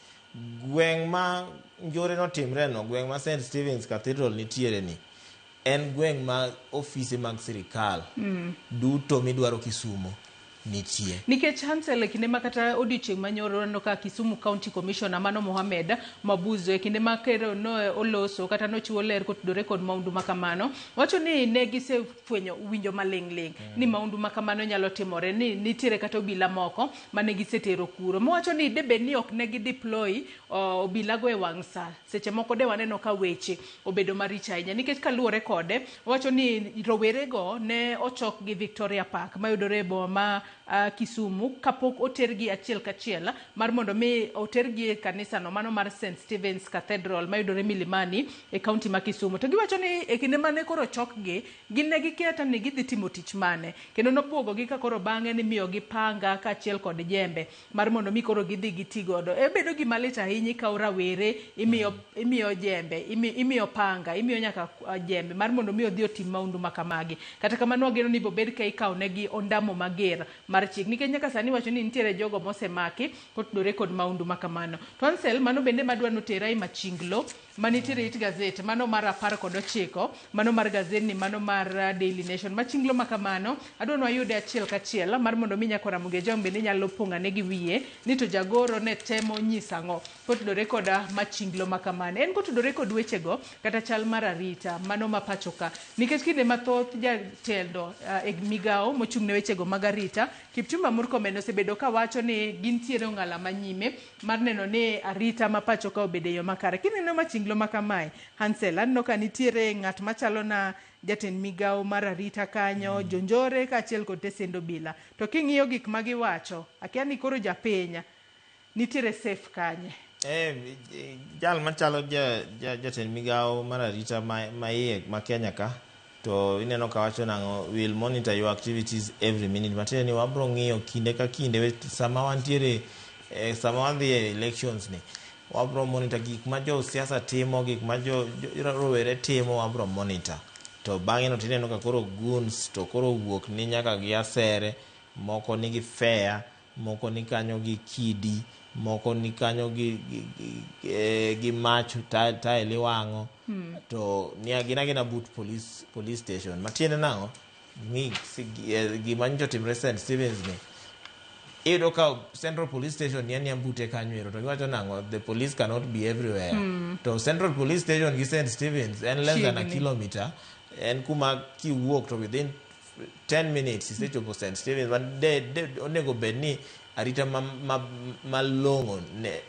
S2: gweng' ma njore notimre no gweng' ma St. Stephen's Cathedral nitiere ni en gweng' ma ofise mag sirikal duto midwaro Kisumu nitie.
S1: Nikech Hansel kinde makata odiochieng' manyoro no ka Kisumu County Commissioner mano Mohamed Mabuzo e kinde makero no oloso kata nochiwo ler kotudore kod maundu makamano wacho ni ne gisefwenyo winjo maling'ling ni maundu makamano nyalo timore ni nitiere kata obila moko mane gisetero kuro mowacho ni debe ni ok ne gideploy obila go e wang' sa seche moko de waneno ka weche obedo maricha ahinya nikech kaluwore kode wacho ni rowere go ne ochok gi Victoria Park mayudore e boma Kisumu kapok otergi achiel kachiel mar mondo mi otergi e kanisa no mano mar St. Stephen's Cathedral mayudore Milimani e kaunti ma Kisumu. To giwacho ni e kinde mane koro chokgi gin ne gikiata ni gidhi timo tich mane kendo nobwogo gi ka koro bang'e ni miyo gi panga kaachiel kod jembe mar mondo mi koro gidhi giti godo. Bedo gi malit ahinya ka rawere imiyo jembe imiyo panga imiyo nyaka jembe mar mondo mi odhi otim maundu makamagi. Kata kamano wageno ni bobed ka ikaw negi ondamo mager mar chik nikech nyaka sani wacho ni nitiere jogo mosemaki kotudore kod maundu makamano. To Ansel, mano bende madwa notera e machinglo manitiere it gazet, mano mar 19, mano mar gazedni, mano mar Daily Nation. Machinglo makamano adwa nwayude achiel kachiel mar mondo mi nyako Ramogi Jong bende nyalo pong'ane gi wiye ni to jagoro ne temo nyisang'o kotudore kod machinglo makamano. En kotudore kod wechego kata chal mar arita mano ma pacho ka, nikech kinde mathoth jatelo e migao mochung' ne wechego mag arita Kipchumba Murkomen osebedo ka wacho ni gintiere ong'ala manyime mar neno ni arita ma pacho ka obede yo makare. Kineno machinglo makamae, Hansel, aneno ka nitiere ng'at machalo na jatend migao mar arita kanyo, jonjore kaachiel kod tesendo bila. To king'iyo gik ma giwacho, akia ni koro japenya nitiere safe kanye.
S2: Jal machalo jatend migao mar arita ma iye ma Kenya ka, to ineno ka wacho nang'o, will monitor your activities every minute. Matiende ni wabro ng'iyo kinde ka kinde sama wantiere sama wadhi e elections ni, wabro monitor gik ma jo siasa timo, gik ma jo rowere timo, wabro monitor. To bang'e no tineno ka koro goons to koro wuok ni nyaka gi asere, moko nigi fair, moko ni kanyo gi kidi, moko ni kanyo gi mach tael iwang'o. To gina but police station. Matiende nang'o, gima nyocha otimre St. Stevens ni, iyudo ka Central Police Station ni ambute kanyo ero, to giwacho nang'o, the police cannot be everywhere. To Central Police Station gi St. Stevens en less than a kilometer, en kuma kiwuok to within 10 minutes isechopo St. Stevens. Onego bed ni arita malong'o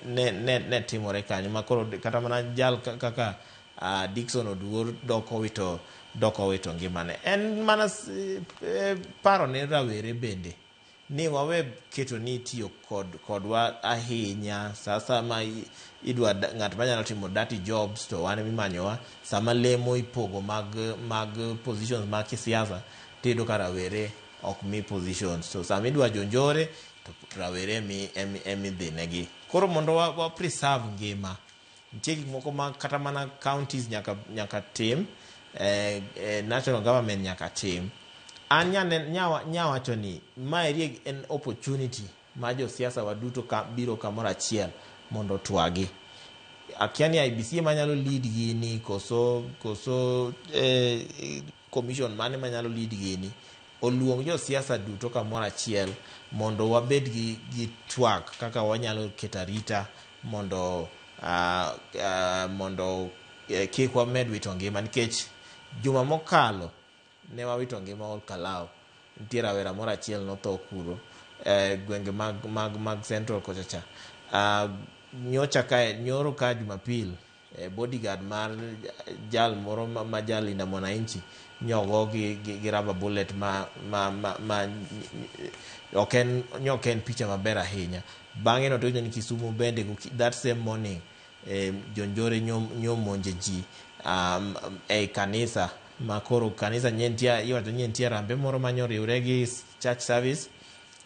S2: ne timore kanyo, makoro kata mana jal kaka Dickson Oduor dok owito ngimane. En mana paro ne rawere bende ni wawe keto ni tiyo kodwa ahinya. Sasa ma idwa ng'at manyalo timo dirty jobs to wane mimanyowa, sama lemo ipogo mag positions mag kisiasa, tido ka rawere ok mi positions. So sama idwa jonjore to rawere emi dhi negi. Koro mondo wa preserve ngima, nitie gik moko ma kata mana counties nyaka tim, national government nyaka tim. An nyawacho ni maeri en opportunity ma jo siasa waduto biro kamoro achiel mondo twagi. Akia ni IBC manyalo lead gini koso commission mane manyalo lead gini, oluong jo siasa duto kamoro achiel mondo wabed gi twak kaka wanyalo keto arita mondo kik wamed wito ngima. Nikech juma mokalo ne wawito ngima Ol Kalou, nitie rawera moro achiel notho kuro gwenge mag Central kochacha. Nyoro ka Jumapil, bodyguard mar jal moro ma jalinda mwananchi nyogo gi rubber bullet ma ok en picha maber ahinya. Bang'e no to ni Kisumu bende that same morning jonjore nyomonje ji e kanisa, makoro kanisa nyentia rambe moro manyo riwre gi church service,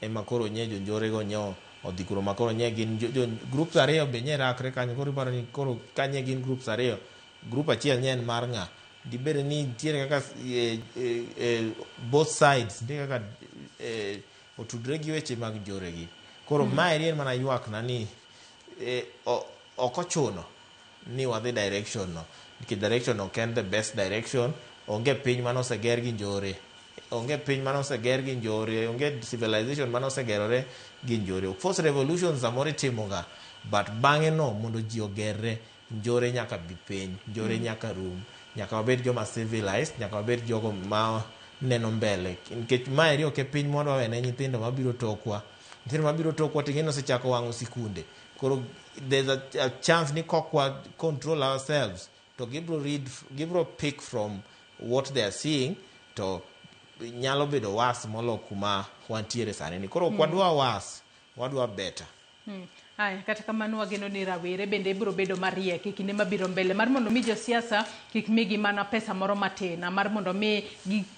S2: e makoro nye jonjore go nyo odhi kuro, makoro nye gin groups ariyo be nye rakre kanyo. Koro paro ni koro kanye gin groups ariyo, group achiel nyen mar ng'a dibere ni tiere kaka both sides nitie kaka otudre gi weche mag jore gi. Koro maeri en mana ywak na ni ok ochuno ni wadhi direction no, nikech direction no can the best direction. Onge piny manoseger gi njore, onge civilization manosegerore gi njore. Force revolution samoro itimoga, but bang'e no mondo ji ogerre, njore nyaka bi piny, njore nyaka rum, nyaka wabed joma civilized, nyaka wabed jogo ma neno mbele. Nikech maeri ok e piny mondo wawene nyithindo mabiro tokwa ting'e nosechako wang'o sikunde. Koro there's a chance ni kokwa control ourselves to gibro pick from what they are seeing, to nyalo bedo was molo kuma wantiere sani ni. Koro wadwa was, wadwa better.
S1: Aya, kata kamano wageno ni rawere bende biro bedo mariek e kinde mabiro mbele mar mondo mi josiasa kik migi mana pesa moro matin mar mondo mi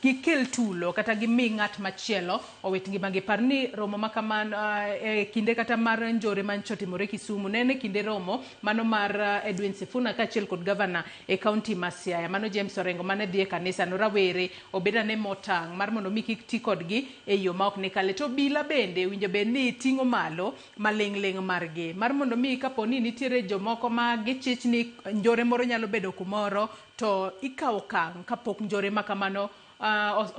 S1: gikel tulo kata gimi ng'at machielo owit ngimagi. Par ni romo ma kamano e kinde kata mar njore mancho timore Kisumu ne en kinde romo mano mar Edwin Sifuna kaachiel kod gavana e kaunti ma Siaya mano James Orengo mane dhi e kanisa no. Rawere obedane motang' mar mondo mi kik ti kodgi e yo ma ok ni kale. To bila bende winjo bed ni ting'o malo maling'ling mar mondo mi kaponi nitiere jomoko ma gichich ni njore moro nyalo bedo kumoro to ikawo okang' kapok njore ma kamano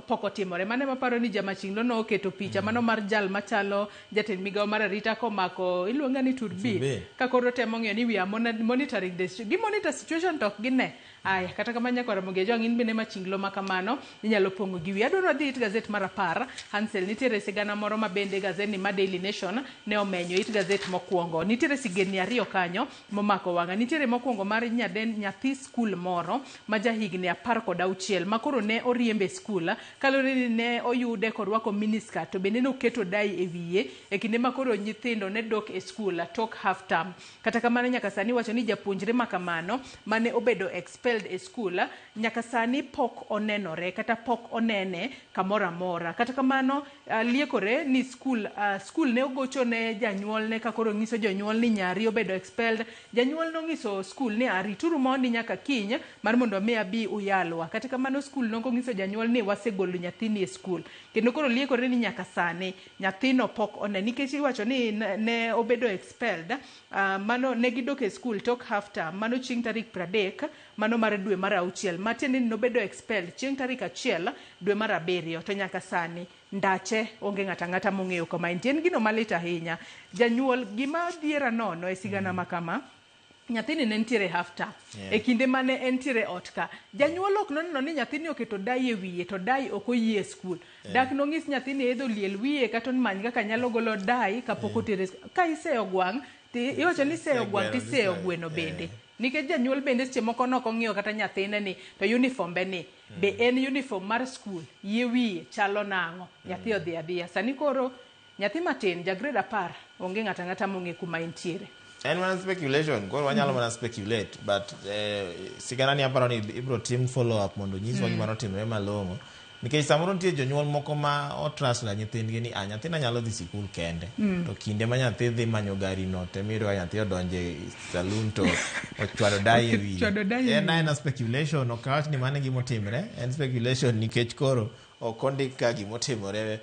S1: pok otimore. Mane maparo ni Jamachinglo no oketo picha mano mar jal machalo jatend migawo mar arita komako iluonga ni Turbi ka koro temo ng'iyo ni we are monitoring this gi monitor situation tok gine. Aya, kata kamanya kwa Ramogi Ajwang' in bende Machinglo ma kamano inyalo pongo gi wi. Adwaro dhi it gazet mar 10 Hansel. Nitiere sigana moro ma bende gazet ma Daily Nation ne omenyo it gazet mokwongo. Nitiere sigeni ariyo kanyo momako wanga. Nitiere mokwongo mar nyathi skul moro ma jahigni 16 ma koro ne oriembe skul kalore ni ne oyude korwako miniskirt to bende noketo dai e wiye e kinde ma koro nyithindo ne dok e skul tok half term. Kata kamano nyaka sani wacho ni japuonjre ma kamano mane obedo expelled e skul nyaka sani pok onenore kata pok onene kamoro amora. Kata kamano liekore ni skul ne ogocho ne janyuol ne ka koro nyiso jonyuol ni nyari obedo expelled. Janyuol no nyiso skul ni arituru mondi nyaka kiny mar mondo mi abi uyalwa. Kata kamano skul no nyiso janyuol ni wasegolo nyathini e skul kendo koro liekore ni nyaka sani nyathino pok one nikech iwacho ni ne obedo expelled mano ne gidok e skul tok half term mano chieng' tarik 30 mano mar dwe mar 6 matiende ni nobedo expelled chieng' tarik 1 dwe mar 7 to nyaka sani ndache onge ng'ata mong'eyo kama en gino malit ahinya. Janyuol gima dhiera nono e sigana makama nyathini ne ntiere half term e kinde mane entiere ot ka janyuol ok noneno ni nyathini oketo dai e wiye to dai ok oyie skul dak nong'is nyathini edho liel wiye kata many kaka nyalo golo dai kapok otere ka iseyo gwang' iwacho ni seyo gwang' tiseyo gweno bende nikech janyuol bende seche moko nok ong'iyo kata nyathine ni to uniform be ni be en uniform mar skul yie wiye chalo nang'o nyathi odhi adhiya. Sani koro nyathi matin ja grade 10 onge ng'ata mong'e kuma entiere.
S2: En mana speculation, koro wanyalo mana speculate, but sigana ni aparo ni ibro tim follow up mondo nyiswa gima notimore malong'o. Nikech samoro nitie jonyuol moko ma otrust la nyithindgi ni nyathina nyalo dhi sikul kende. To kinde ma nyathi dhi manyo gari no temiro nyathi odonje saloon to ochwado dai e wiye. En speculation, ok awach ni mane gima otimore, en speculation nikech koro ok ondik ka gima otimore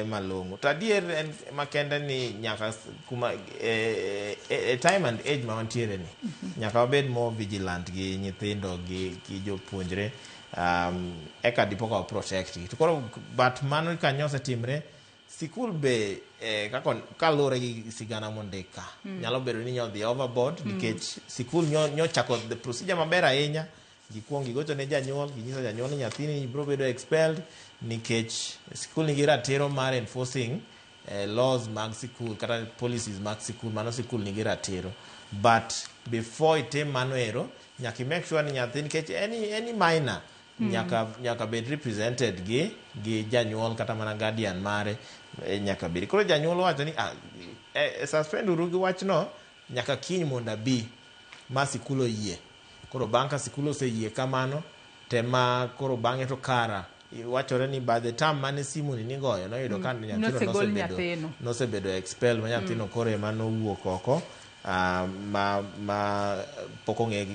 S2: malong'o. To adier en makende ni nyaka kuma time and age ma wantiere ni nyaka wabed more vigilant gi nyithindo gi jopuonjre eka dipo ka protect. To koro but mano kanyo osetimre sikul be kalure gi sigana mondika nyalo bedo ni nyodhi overboard nikech sikul nyochako the procedure maber ahinya gikwong gigocho ne janyuol ginyiso janyuol ni nyathini biro bedo expelled nikech sikul nigi ratiro mar enforcing laws mag sikul kata policies mag sikul mano sikul nigi ratiro but before item mano ero nyaka make sure ni nyathini nikech any minor nyaka bed represented gi janyuol kata mana guardian mare nyaka bed. Koro janyuol wacho ni suspend uru gi wachno nyaka kiny mondo abi ma sikul oyie. Koro bang' ka sikul oseyie kamano tema koro bang'e to kara wachore ni by the time mane simu ni nigoyo noyudo ka nyathino nosebedo expel ma nyathino koro ema nowuok oko ma pok ong'e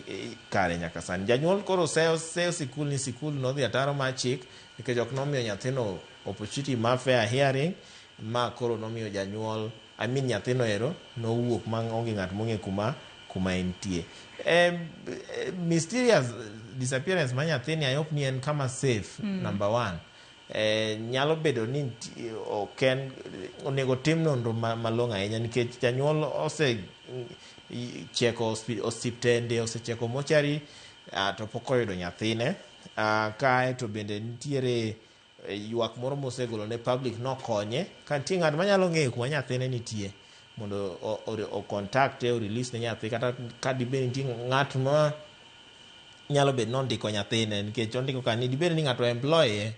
S2: kare nyaka sani. Janyuol koro seyo sikul ni sikul nodhi ataro mar chik nikech ok nomiyo nyathino opportunity mar fair hearing ma koro nomiyo janyuol nyathino ero nowuok ma onge ng'at mong'e kuma entie. Mysterious disappearance ma nyathini I hope ni en kama safe number 1. Nyalo bedo ni oken onego tim nonro malong'o ahinya nikech janyuol cheko osiptende osecheko mochari to pok oyudo nyathine kae to bende nitiere ywak moro mosegolo ne public nokonye ka nitie ng'at manyalo ng'eyo kuma nyathine nitie mondo o contact o release ne nyathi kata ka dibed nitie ng'at ma nyalo bedo nondiko nyathine nikech ondiko ka ni dibed ni ng'ato employee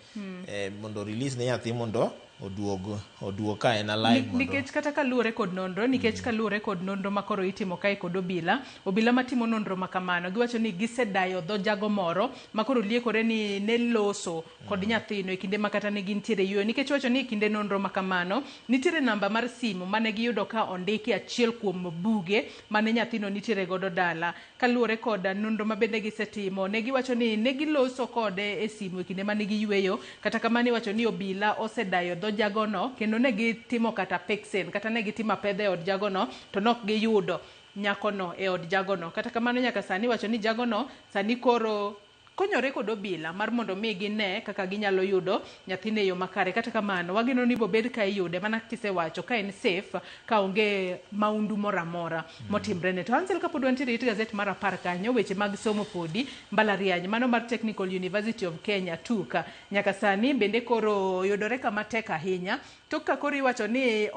S2: mondo release ne nyathi mondo oduog ka en alive mondo
S1: nikech kata kaluwore kod nonro nikech kaluwore kod nonro ma koro itimo kae kod obila matimo nonro ma kamano giwacho ni gisedayo dho jago moro ma koro liekore ni ne loso kod nyathino e kinde ma kata ne gintiere yweyo nikech wacho ni kinde nonro ma kamano nitiere namba mar simu mane giyudo ka ondiki achiel kuom buge mane nyathino nitiere godo dala kaluwore kod nonro ma bende gisetimo ne giwacho ni ne giloso kode e simu e kinde mane giyweyo kata kamano iwacho ni obila osedayo dho jagono kendo ne gitimo kata peksen kata ne gitimo apedha e od jagono to nok giyudo nyakono e od jagono kata kamano nyaka sani wacho ni jagono sani koro konyore kod obila mar mondo mi gine kaka ginyalo yudo nyathine yo makare kata kamano wageno ni bobed ka iyude mana kisewacho ka en safe ka onge maundu moramora motimre ne to Ansel kapod wantiere it gazet mar 10 kanyo weche mag somo podi mbalariany mano mar Technical University of Kenya tuka nyaka sani bende koro yudore kama tek ahinya to ka koro iwacho ni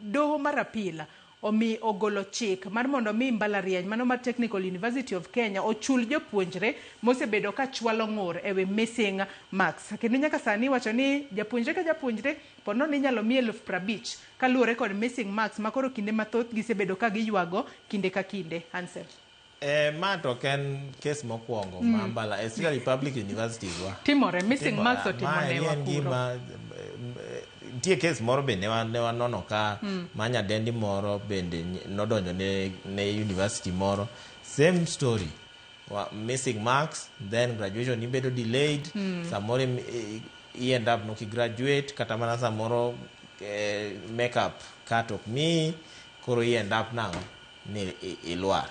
S1: doho mar apila omi ogolo chik mar mondo mi mbalariany mano mar Technical University of Kenya ochul jopuonjre mosebedo ka chwalo ng'ur ewe missing marks kendo nyaka sani wacho ni japuonjre ka japuonjre pono ni nyalo mi 50,000 kaluwore kod missing marks ma koro kinde mathoth gisebedo ka giywago kinde ka kinde Ansel.
S2: Ma to ken case mokwongo ma mbala especially public universities wa
S1: timore missing marks otimore wa kuro
S2: tie case moro bende ne wanono ka manyadendi moro bende nodonjo ne university moro same story missing marks then graduation ibedo delayed samoro I end up no ki graduate kata mana samoro makeup cut ok mi koro I end up now ni ilwar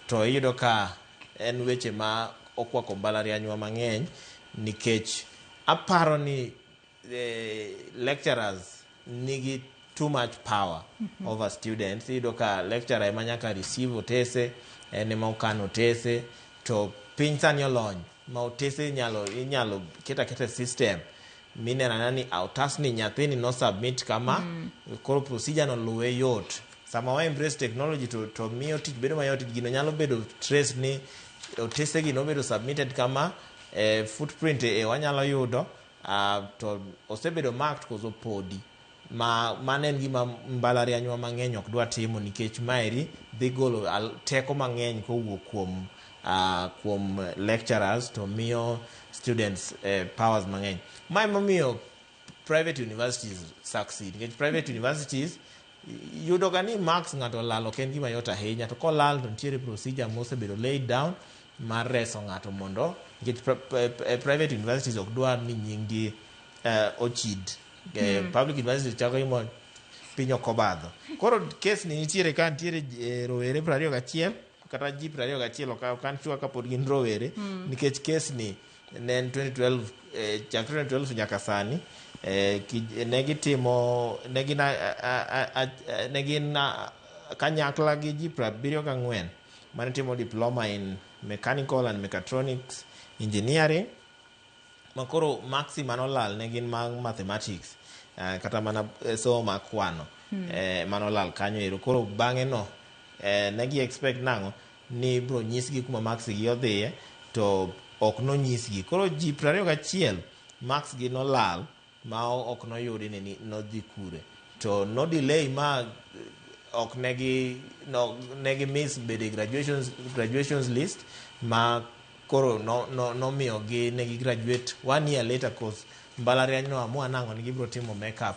S2: to iyudo ka en weche ma okwako mbalarianywa mang'eny nikech aparo ni lecturers nigi too much power over students iyudo ka lecturer ema nyaka receive otese en ema okano otese to piny sani olony ma otese inyalo keta system minena ni otasni nyathini no submit kama koro procedure no luwe yot sama wa embrace technology to miyo tich bedo mayot gino nyalo bedo trace ni otese gi no bedo submitted kama footprint wanyalo yudo to osebedo marked kozo podi manen gima mbalarianywa mang'eny ok dwa timo nikech maeri dhi golo teko mang'eny kowuok kuom lecturers to miyo students powers mang'eny ma momiyo private universities succeed nikech private universities yudo ga ni marks ng'ato lalo ken gima yot ahinya to kolal to nitiere procedure mosebedo laid down mar reso ng'ato mondo nikech private universities ok dwar ni nyingi ochid public universities chako imo piny ok obadho koro case ni nitiere ka nitiere rowere 21 kata ji 21 okan chwa kapod gin rowere nikech case ni ne 2012 chakre 2012 nyaka sani negin kanyakla gi ji 74 mane timo diploma in mechanical and mechatronics engineering makoro maxi manolal ne gin mag mathematics kata mana somo makwano manolal kanyo ero koro bang'e no ne gi expect nango ni bro nyisgi kuma maxi gi odhiye to ok no nyisgi koro ji 21 max gi nolal ma ok no yudi ni no dhi kure to no delay ma ok negi miss bede graduations list ma koro no miyo gi negi graduate 1 year later cause mbalariany no amua nango ni gibro timo makeup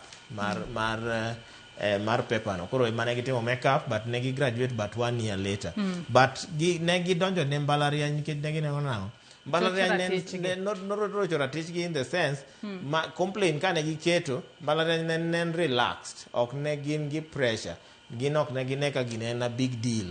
S2: mar paper no koro mane gitimo makeup but negi graduate but 1 year later but negi donjo ne mbalariany nikech negi nango mbalariany norochora tichgi in the sense ma complain kane giketo mbalariany nen relaxed ok ne gin gi pressure gin ok ne gine ka gine na big deal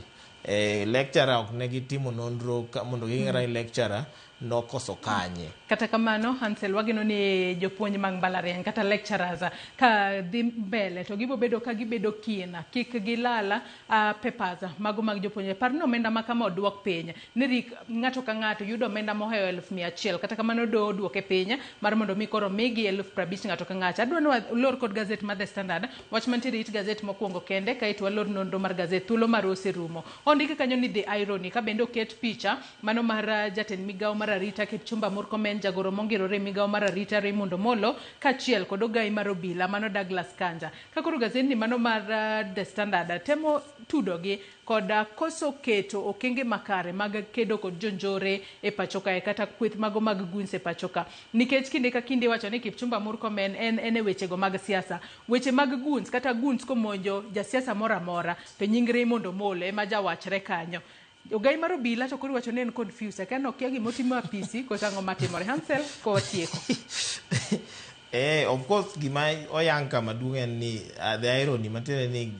S2: lecturer ok ne gitimo nonro mondo ging'era lecturer nokoso kanye
S1: kata kamano Hansel wageno ni jopuonj mag mbalariany kata lecturers ka dhi mbele to gibo bedo ka gibedo kina kik gilala papers mago mag jopuonj parno omenda ma kama odwok piny ni ng'ato ka ng'ato yudo omenda moheyo 100,000 kata kamano do duoke piny mar mondo mi koro migi 50,000 ng'ato ka ng'ato adwa ni lor kod gazet mar The Standard wach mantiere it gazet mokwongo kende kaito walor nonro mar gazet thuolo mar oserumo ondiki kanyo ni the irony ka bende oket picha mano mar jatend migawo mar mar arita Kipchumba Murkomen, jagoro mongirore migao mar arita Raymond Omolo, kachiel kod ogai mar obila mano Douglas Kanja. Kakoro gazeti mano mar The Standard temo tudogi kod koso keto okenge makare mag kedo kod jonjore e pachoka kata kweth mago mag guns e pachoka. Nikech kinde ka kinde wacho ni Kipchumba Murkomen en e wechego mag siasa. Weche mag guns kata guns komonjo jasiasa mora mora to nying Raymond Omolo ema jawachre kanyo. Ogai mar obila to koro wacho ni en confused ka no kia gimotimo apisi kotango matimore. Hansel ko tieko.
S2: Of course gima oyang kama duong' en ni the irony matiende ni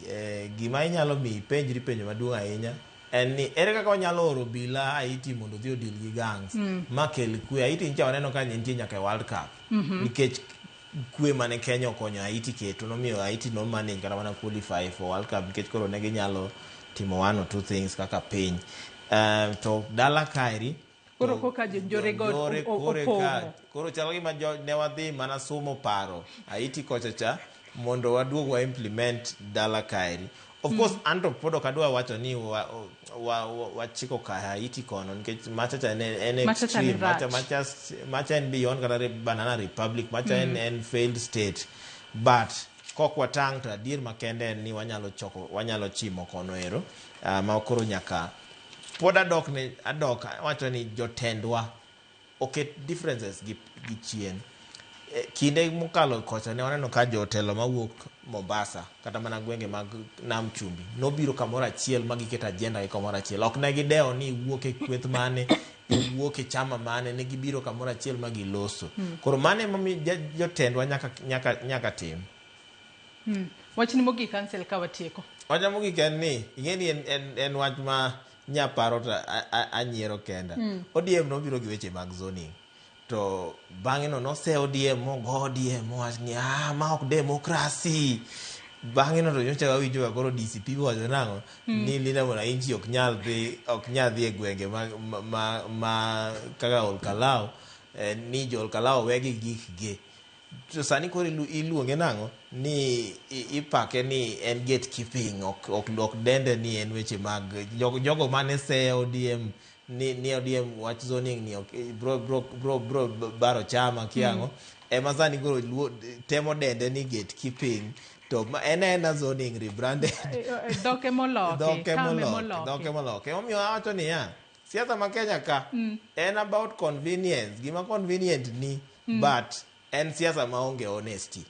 S2: gima inyalo mi penjri penjo maduong' ahinya en ni ere kaka onyalo oro obila Haiti mondo dhi odil gi gangs makel kwe. Haiti ncha waneno ka nitie nyaka e World Cup nikech kwe mane Kenya okonyo Haiti keto nomiyo Haiti no manage kata mana qualify for World Cup nikech koro ne ginyalo timo one or two things kaka piny to dala kairi
S1: koro koka jonjore god
S2: koro chalo gima ne wadhi mana somo paro Haiti kocha cha mondo waduog wa implement dala kairi. Of course anto podo kadwa wacho ni wachiko ka Haiti kono nikech macha en extreme macha en beyond kata banana republic macha en failed state but kokwa tang to adier makende ni wanyalo chimo kono ero ma koro nyaka pod adok wacho ni jotendwa oket differences gi chien. Kinde mokalo kocha ne waneno ka jotelo mawuok Mombasa kata mana gwenge mag Nam Chumbi nobiro kamoro achiel magiketo agenda gi kamoro achiel. Ok ne gideo ni wuok e kweth mane wuok e chama mane ne gibiro kamoro achiel magiloso. Koro mane mami jotendwa nyaka tim.
S1: Wachni mogik Hansel ka watieko.
S2: Wacha mogik en ni ingeni en wach ma nyaparo to anyiero kenda. ODM nobiro gi weche mag zoning. To bang'e no se ODM mogo ODM wach ni ma ok demokrasi. Bang'e no to nyocha wawinjo koro DCP wacho nango ni Linda Mwananchi ok nyal dhi e gwenge ma kaka Olkalau ni jo Olkalau wegi gikgi. To sani koro iluonge nango ni ipake ni en gatekeeping ok dende ni en weche mag jogo mane se ODM ni ODM wach zoning ni bro baro chama kiango ema sani koro temo dende ni gatekeeping to en zoning rebranded
S1: doke moloke
S2: omiyo awacho ni ya siasa ma Kenya ka en about convenience gima convenient ni but en siasa maonge honesty.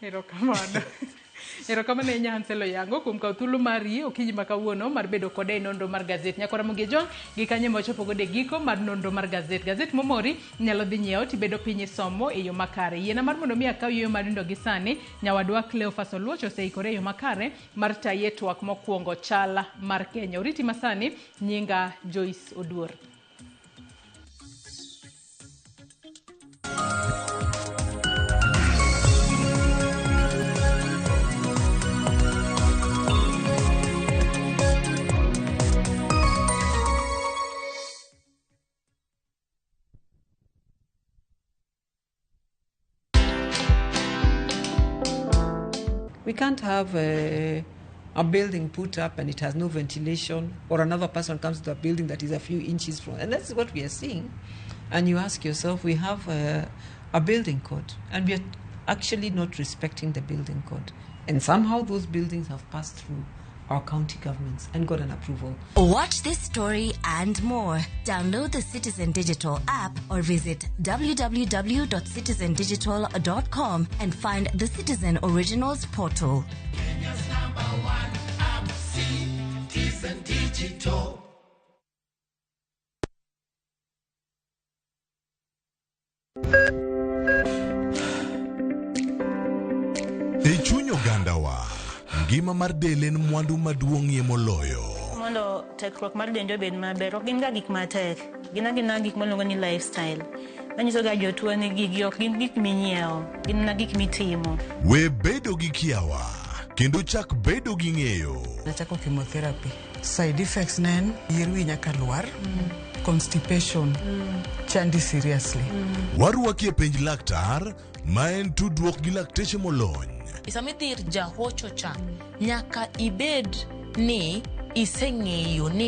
S1: Erokamano ne Hansel Oyango kuom kawo thuolo mari okinyi ma kawuono mar bedo kode e nonro mar gazet. Nyakora Mugejon gi kanye mochopo gode giko mar nonro mar gazet. Gazet momori nyalo dhi nyiewo tibedo piny somo e yo makare. Yiena mar mondo mi akaw yo mar nindo gi sani nyawadwa Cleophas Oluoch oseikore e yo makare mar taye twak mokwongo chala mar Kenya. Oriti masani nyinga Joyce Oduor.
S3: We can't have a building put up and it has no ventilation, or another person comes to a building that is a few inches from, and that's what we are seeing. And you ask yourself, we have a building code, and we are actually not respecting the building code. And somehow those buildings have passed through our county governments and got an approval.
S4: Watch this story and more. Download the Citizen Digital app or visit www.citizendigital.com and find the Citizen Originals portal.
S5: Kenya's #1 app, Citizen Digital.
S6: E chuny ogandawa, ngima mar del en mwandu maduong'ie moloyo.
S7: Mondo tekruok mar dende obed maber, ok gin ga gik matek. Gin gik maluongo ni lifestyle. Manyiso ga jotuo ni gigi ok gin gik minyiewo, gin na gik mitimo.
S6: We bedo gi kiawa, kendo chak bedo gi ng'eyo.
S8: Nachako chemotherapy. Side effects nen, yier wi nyaka lwar, constipation, chandi seriously.
S6: Warwaki e penj laktar, ma en tudruok gi lakteche molony.
S9: Isamidhir jahocho cha, nyaka ibed ni iseng'eyo ni